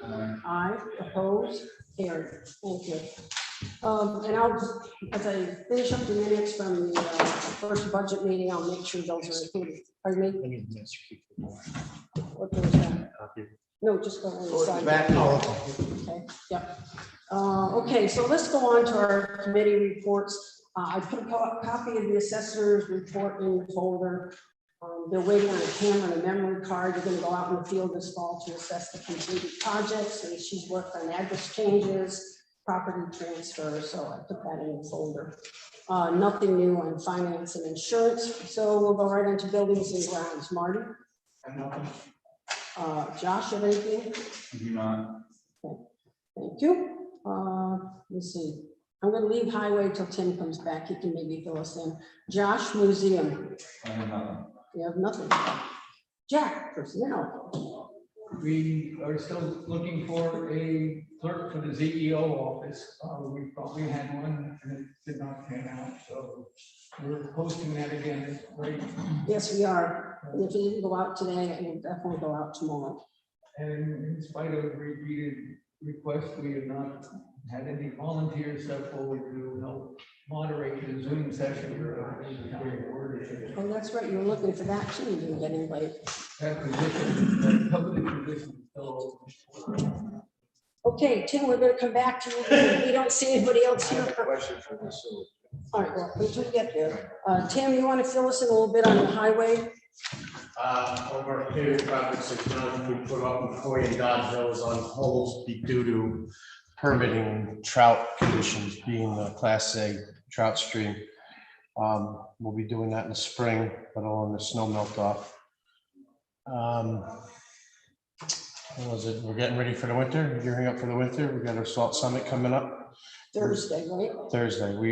Aye. Opposed? Carried. Thank you. And I'll, as I finish up the minutes from the first budget meeting, I'll make sure those are included. Pardon me? What was that? No, just go on the side. Back. Okay, yep. Okay, so let's go on to our committee reports. I put a copy of the assessor's report in the folder. They're waiting on a camera and a memory card. They're going to go out in the field this fall to assess the completed projects, and she's worked on address changes, property transfer, so I put that in the folder. Nothing new on finance and insurance, so we'll go right into buildings and grounds. Marty? Josh, have anything? I do not. Thank you. Let's see. I'm going to leave highway till Tim comes back. He can maybe fill us in. Josh, museum. I have nothing. You have nothing. Jack, personnel. We are still looking for a clerk for the ZEO office. We probably had one and it did not pan out, so we're posting that again, right? Yes, we are. And if it didn't go out today, it will definitely go out tomorrow. And in spite of repeated requests, we have not had any volunteers step forward to help moderate the Zoom session. Oh, that's right. You were looking for that too. You didn't get anybody. That position, that coveted position is still open. Okay, Tim, we're going to come back to you. We don't see anybody else I here. have a question for the sewer. All right, well, until we get there. Tim, you want to fill us in a little bit on the highway? Over a period of projects that John, we put up in Coy and Dodge Hill is on hold due to permitting trout conditions being the Class A trout stream. We'll be doing that in the spring, but all when the snow melt off. what was it? We're getting ready for the winter, gearing up for the winter. We got our salt summit coming up Thursday, right? Thursday. We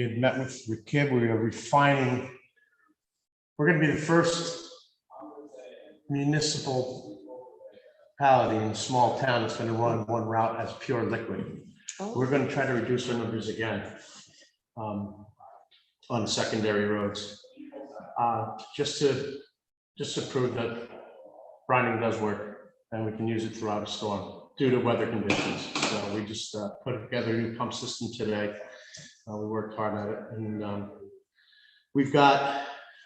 had met with Kib, we are refining. We're gonna be the first municipality in a small town that's gonna run one route as pure liquid. Oh, We're gonna try to reduce our numbers again on the secondary roads. Just to prove that grinding does work and we can use it throughout a storm due to weather conditions. So we just put together a new pump system today. We worked hard at it, and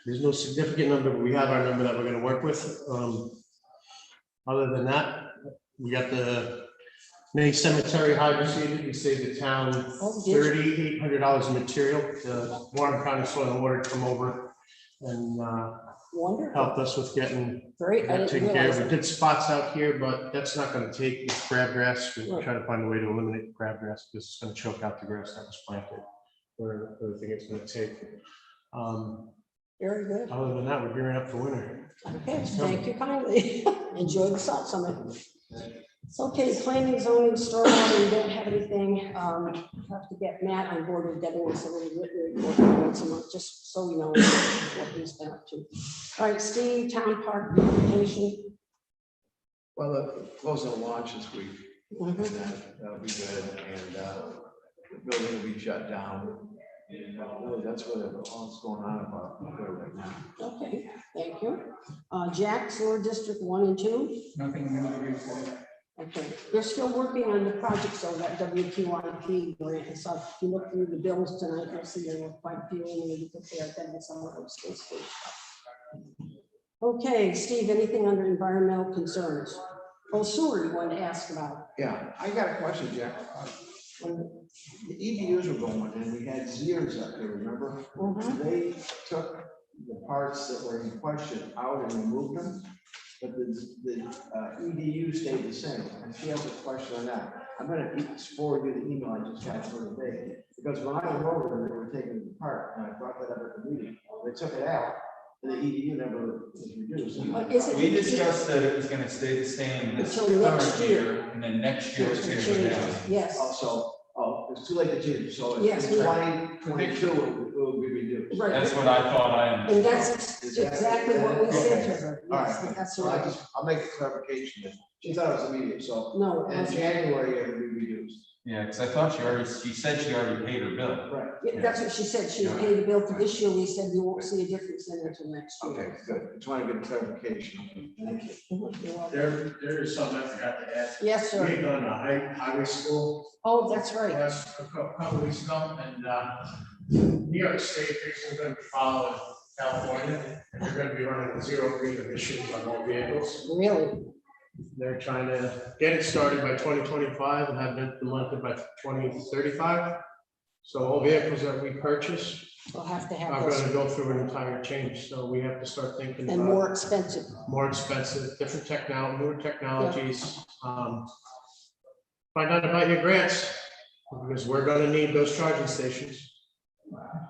there's no significant number, but we have our number that we're gonna work with. Other than that, we got the May cemetery hydrant seeded. We saved the town oh, did you? $3,800 in material. The Warren County Soil and Water come over and Wonderful. helped us with getting Great. I that didn't taken care of. realize We that. did spots out here, but that's not gonna take this crabgrass. We're Right. trying to find a way to eliminate crabgrass because it's gonna choke out the grass that was planted. Or everything it's gonna take. Very good. Other than that, we're gearing up for winter. Okay, thank you kindly. Enjoy the salt summit. Okay, planning, zoning, stormwater, we don't have anything. Have to get Matt on board with getting us a little written report once a month, just so we know what he's been up to. All right, Steve, town park beautification. Well, the close of the launch this week, and Mhm. that'll be good, and the building will be shut down. And really, that's what all that's going on about there right now. Okay, thank you. Jack, sewer district 1 and 2. Nothing new to report. Okay, they're still working on the project, so that WQIP grant, so if you look through the bills tonight, you'll see there were quite a few in there because they are getting some of those things. Okay, Steve, anything under environmental concerns? Oh, sewer you wanted to ask about. Yeah, I got a question, Jack. When the EDUs were going, and we had Zers up here, remember? Mhm. They took the parts that were in question out and removed them, but the EDU stayed the same. And she has a question on that. I'm gonna forward you the email I just got for today, because when I went over there, they were taking it apart, and I brought that up at the meeting. They took it out, and the EDU never was reduced. But is it? We discussed that it was gonna stay the same this Until next current year. year, and then next year it's gonna go down. Yes, Also, it's too late to change, so in Yes, we- 2022, it will be reduced. right. That's what I thought I And understood. that's exactly what we said to her. All Yes, right, that's so right. I'll make a clarification. Then. She thought it was immediate, so No, it in wasn't. January, it will be reduced. Yeah, because I thought she said she already paid her bill. Right. Yeah, that's what she said. She paid the bill for this year. We said you won't see a difference in it until next year. Okay, good. Just want to get a clarification. Thank you. Mhm, you're welcome. There is something I forgot to ask. Yes, sir. We've done a highway school Oh, that's right. last couple weeks ago, and New York State is going to be following California, and they're going to be running 0 green emissions on all vehicles. Really? They're trying to get it started by 2025 and have it implemented by 2035. So all vehicles that we purchase We'll have to are have going to those. go through an entire change. So we have to start thinking And about more expensive. more expensive, different technology, newer technologies. Find out about your grants, because we're gonna need those charging stations.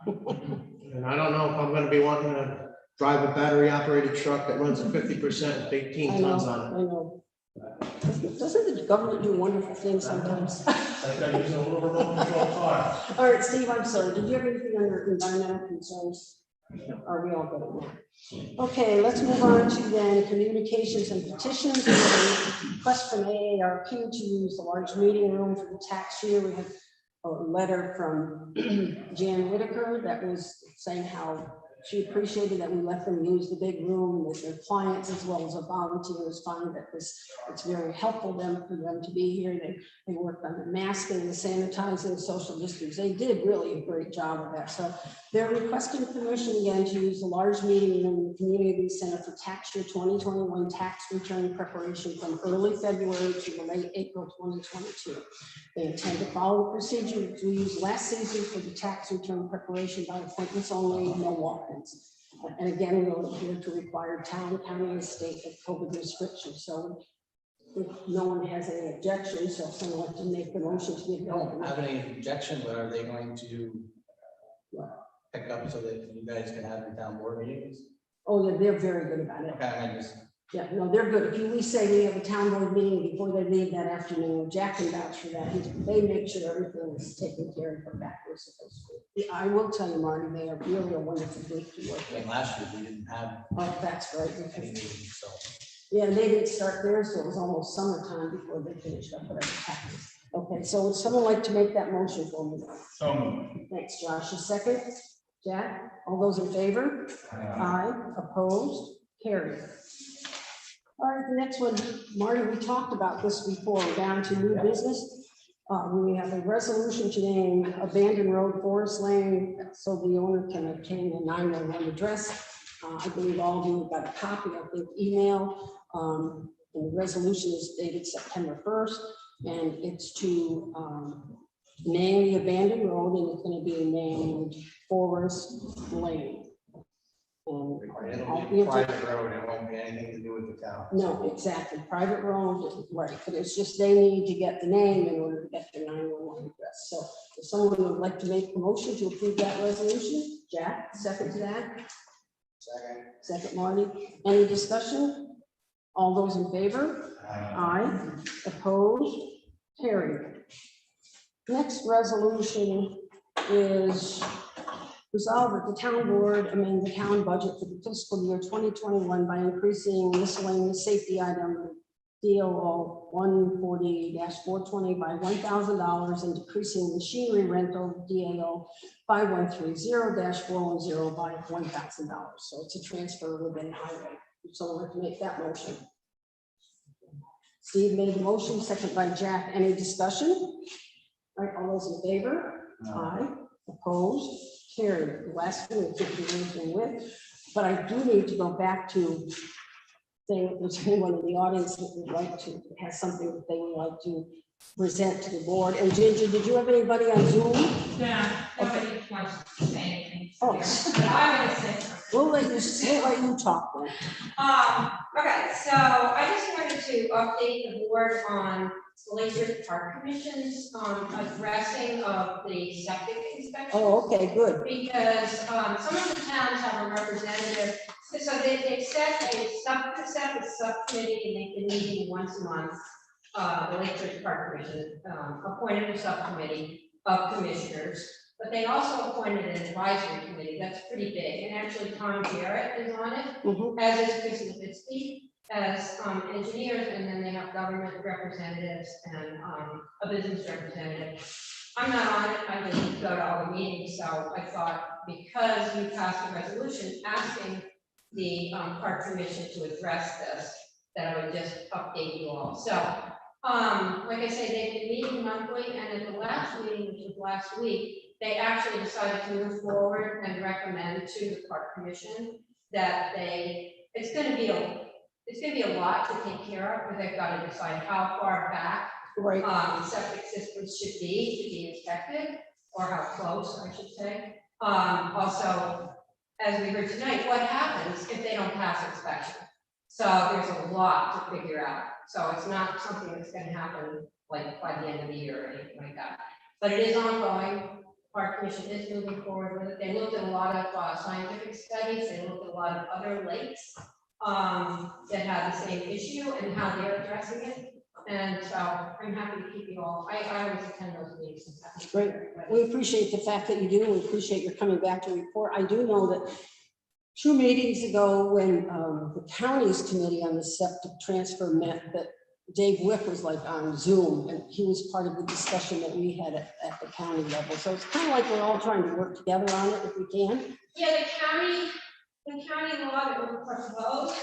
And I don't know if I'm gonna be wanting to drive a battery operated truck that runs at 50% with 18 I know, tons on it. I know. Doesn't the government do wonderful things sometimes? Like I use a little remote control car. All right, Steve, I'm sorry. Did you have anything under environmental concerns? Are we all good at that? Okay, let's move on to then communications and petitions. We have a request from AARP to use the large meeting room for the tax year. We have a letter from Jan Whitaker that was saying how she appreciated that we let them use the big room, that their clients as well as the volunteers find that it's very helpful for them to be here. They worked on the masking, the sanitizing, social distance. They did really a great job of that. So they're requesting permission again to use the large meeting room in the community center for tax year 2021 tax return preparation from early February to the late April 2022. They intend to follow the procedure we used last season for the tax return preparation by appointments only, no walk-ins. And again, we'll adhere to required town, county, and state of COVID restrictions. So if no one has any objections, so if someone wants to make the motion to get Don't going. have any objection, but are they going to pick up so that you guys can have your town board meetings? Oh, they're very good about it. Okay, I just, Yeah, no, they're good. If we say we have a town board meeting before they leave that afternoon, Jack can vouch for that. They make sure everything is taken care of from backwards. I will tell you, Marty, they are really a wonderful group to work I mean, with. last year, we didn't have Oh, that's right. any meetings, so. Yeah, they didn't start theirs, so it was almost summertime before they finished up whatever happened. Okay, so would someone like to make that motion for me? So moved. Thanks, Josh. A second? Jack, all those in favor? Aye, opposed, carried. All right, the next one, Marty, we talked about this before, we're down to new business. We have a resolution to name abandoned road Forest Lane, so the owner can obtain a 911 address. I believe all of you got a copy of the email. And the resolution is dated September 1st, and it's to name the abandoned road, and it's going to be named Forest Lane. And It'll be a private road, it won't be anything to do with the town. no, exactly, private road, right, but it's just they need to get the name in order to get their 911 address. So if someone would like to make a motion to approve that resolution, Jack, second to that, Second. second Marty, any discussion? All those in favor? Aye. Opposed? Carried. Next resolution is resolve that the town board amend the town budget for the fiscal year 2021 by increasing miscellaneous safety item DOO 140-420 by $1,000 and decreasing machinery rental DAO 5130-410 by $1,000. So it's a transfer within highway. So we'll have to make that motion. Steve made the motion, second by Jack. Any discussion? All right, all those in favor? Aye. Opposed? Carried. The last one we can't do anything with, but I do need to go back to saying if there's anyone in the audience that would like to, has something that they would like to present to the board. And Ginger, did you have anybody on Zoom? No, nobody wants to say anything. Oh. But I'm gonna say something. We'll let you talk then. Okay, so I just wanted to update the board on the Lake District Park Commission's addressing of the septic inspection. Oh, okay, good. Because some of the towns have a representative, so they set a subcommittee, and they've been meeting once a month. The Lake District Park Commission appointed a subcommittee of commissioners, but they also appointed an advisory committee that's pretty big, and actually Tom Jarrett is on it, as is Chris Levitsky, as engineers, and then they have government representatives and a business representative. I'm not on it, I just go to all the meetings, so I thought because we passed a resolution asking the Park Commission to address this, that I would just update you all. So, like I say, they've been meeting monthly, and at the last meeting, which was last week, they actually decided to move forward and recommend to the Park Commission that it's gonna be a lot to take care of, because they've got to decide how far back Right. Septic systems should be inspected, or how close, I should say. Also, as we heard tonight, what happens if they don't pass inspection? So there's a lot to figure out. So it's not something that's gonna happen like by the end of the year or anything like that. But it is ongoing. Park Commission is moving forward with it. They looked at a lot of scientific studies. They looked at a lot of other lakes that have the same issue and how they're addressing it. And so I'm happy to keep you all. I always attend those meetings. Great. We appreciate the fact that you do. We appreciate your coming back to report. I do know that 2 meetings ago, when the county's committee on the septic transfer met, that Dave Wick was like on Zoom, and he was part of the discussion that we had at the county level. So it's kind of like we're all trying to work together on it if we can. Yeah, the county law that was proposed,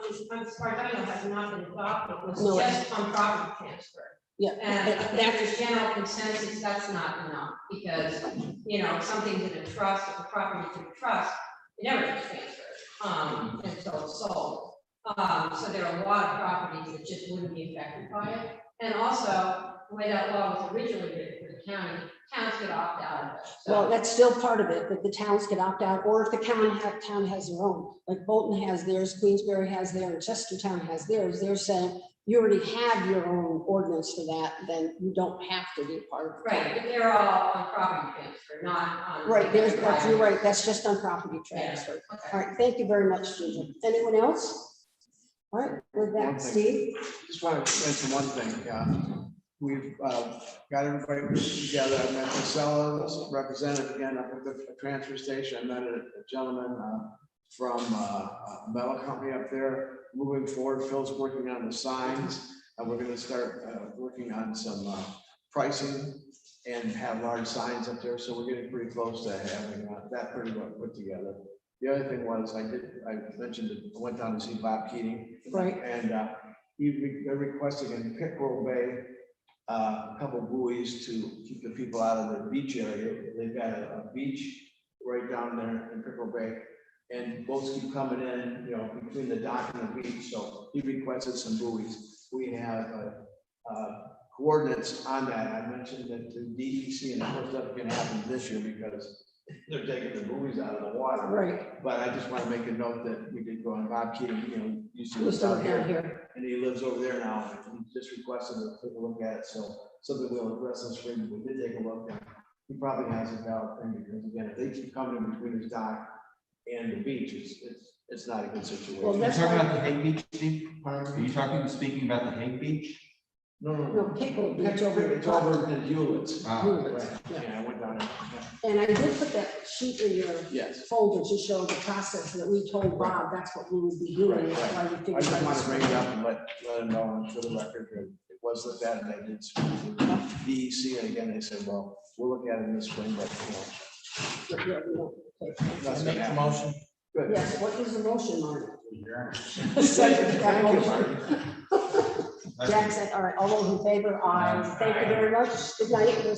which is, as far as I know, has not been adopted, was No. just on property transfer. Yeah. And I think there's general consensus that's not enough, because, you know, if something's in a trust, if a property's in a trust, it never gets transferred, until it's sold. So there are a lot of properties that just wouldn't be affected by it. And also, the way that law was originally written for the county, towns could opt out of it. So- Well, that's still part of it, that the towns could opt out, or if the town has their own, like Bolton has theirs, Queensbury has theirs, Chestertown has theirs. They're saying you already have your own ordinance for that, then you don't have to be part of it. Right, but they're all on property transfer, not on. Right, you're right, that's just on property transfer. Okay. All right, thank you very much, Ginger. Anyone else? All right, with One that, thing. Steve, Just want to mention one thing. We've got everybody together. I met Casella's representative again up at the transfer station. I met a gentleman from a metal company up there. Moving forward, Phil's working on the signs, and we're going to start working on some pricing and have large signs up there. So we're getting pretty close to having that pretty well put together. The other thing was I mentioned that I went down to see Bob Keating. right, And they're requesting in Pickerel Bay, a couple buoys to keep the people out of the beach area. They've got a beach right down there in Pickerel Bay. And boats keep coming in, you know, between the dock and the beach. So he requested some buoys. We have coordinates on that. I mentioned that the DEC, and of course that's gonna happen this year because they're taking the buoys out of the water. right. But I just want to make a note that we did go on Bob Keating, you know, used to We're live still down down here, here. and he lives over there now, and he just requested to take a look at it, so something we'll address this spring. We did take a look, and he probably has a valid thing, because again, if they keep coming in between his dock and the beach, it's not a good Well, situation. You're that's talking why- about the Hague Beach, Steve? Are you speaking about the Hague Beach? No, No, Pickerel Beach over. It's over in Hewlett's. Oh, Right, yeah, I went down there. And I did put that sheet in your Yes. folder to show the process that we told Bob, that's what we would be doing. Right, That's why we I figured. just want to out- bring it up and let him know for the record that it was looked at, and they did speak to DEC, and again, they said, well, we'll look at it in the spring, but, But yeah, we don't- okay. that's Make the motion. good. Yes, what is the motion, Marty? Second, thank you, Marty. Jack said, all right, all those in favor, aye. Thank you very much. Good night. We'll